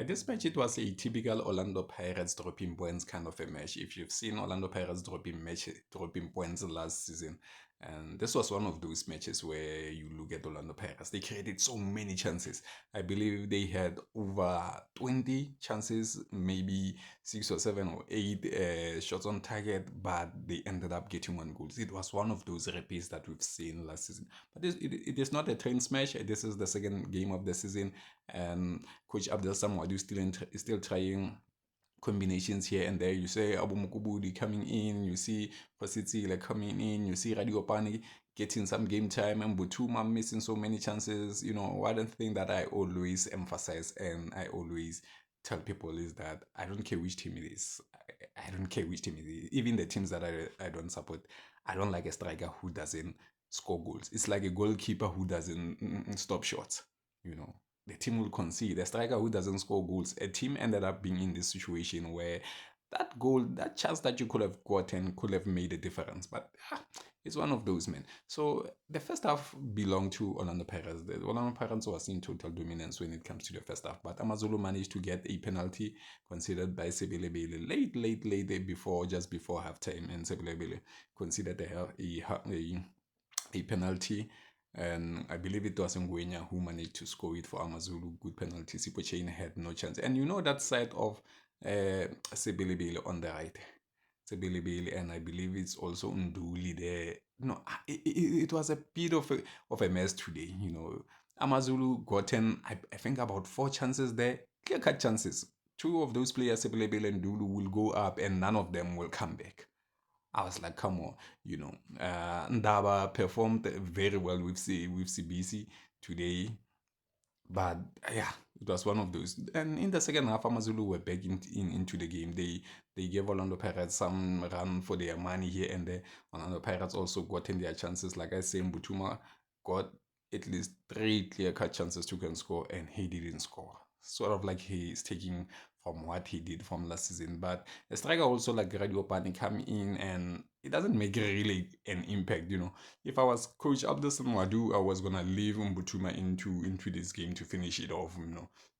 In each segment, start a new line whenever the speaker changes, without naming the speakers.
This match, it was a typical Orlando Pirates dropping points kind of a match. If you've seen Orlando Pirates dropping points last season, and this was one of those matches where you look at Orlando Pirates, they created so many chances. I believe they had over 20 chances, maybe 6 or 7 or 8 shots on target, but they ended up getting 1 goal. It was one of those repeats that we've seen last season. But it is not a train smash. This is the second game of the season, and Coach Abdel Samwadu still trying combinations here and there. You say Abu Mukubudi coming in, you see Pasitsi coming in, you see Radio Pani getting some game time, and Butuma missing so many chances. One thing that I always emphasize and I always tell people is that I don't care which team it is. I don't care which team it is. Even the teams that I don't support, I don't like a striker who doesn't score goals. It's like a goalkeeper who doesn't stop shots. You know, the team will concede. A striker who doesn't score goals. A team ended up being in this situation where that goal, that chance that you could have gotten could have made a difference. But it's one of those, men. So the first half belonged to Orlando Pirates. The Orlando Pirates was in total dominance when it comes to the first half. But AmaZulu managed to get a penalty considered by Sebelebele late before, just before halftime. And Sebelebele considered a penalty, and I believe it was Ngwenya who managed to score it for AmaZulu. Good penalty. Sipo Chain had no chance. And that side of Sebilibili on the right. Sebilibili, and I believe it's also Nduli there. No, it was a bit of a mess today. AmaZulu gotten, I think, about 4 chances there. Clear cut chances. Two of those players, Sebilibili and Ndulu, will go up, and none of them will come back. I was like, come on, Ndaba performed very well with CBC today, but yeah, it was one of those. And in the second half, AmaZulu were back into the game. They gave Orlando Pirates some run for their money here and there. Orlando Pirates also got in their chances. Like I say, Mbutuma got at least 3 clear-cut chances to can score, and he didn't score. Sort of like he is taking from what he did from last season. But a striker also like Radio Pani come in, and it doesn't make really an impact. If I was Coach Abdelson Wadu, I was gonna leave Mbutuma into this game to finish it off.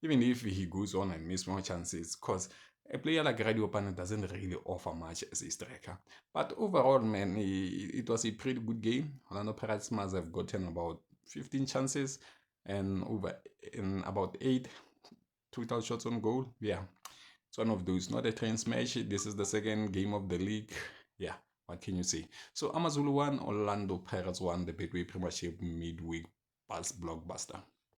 Even if he goes on and miss more chances, because a player like Radio Pani doesn't really offer much as a striker. But overall, man, it was a pretty good game. Orlando Pirates must have gotten about 15 chances and about 8 total shots on goal. Yeah, it's one of those. Not a train smash. This is the second game of the league. Yeah, what can you say? So AmaZulu won, Orlando Pirates won the Betway Premiership midweek buzz blockbuster.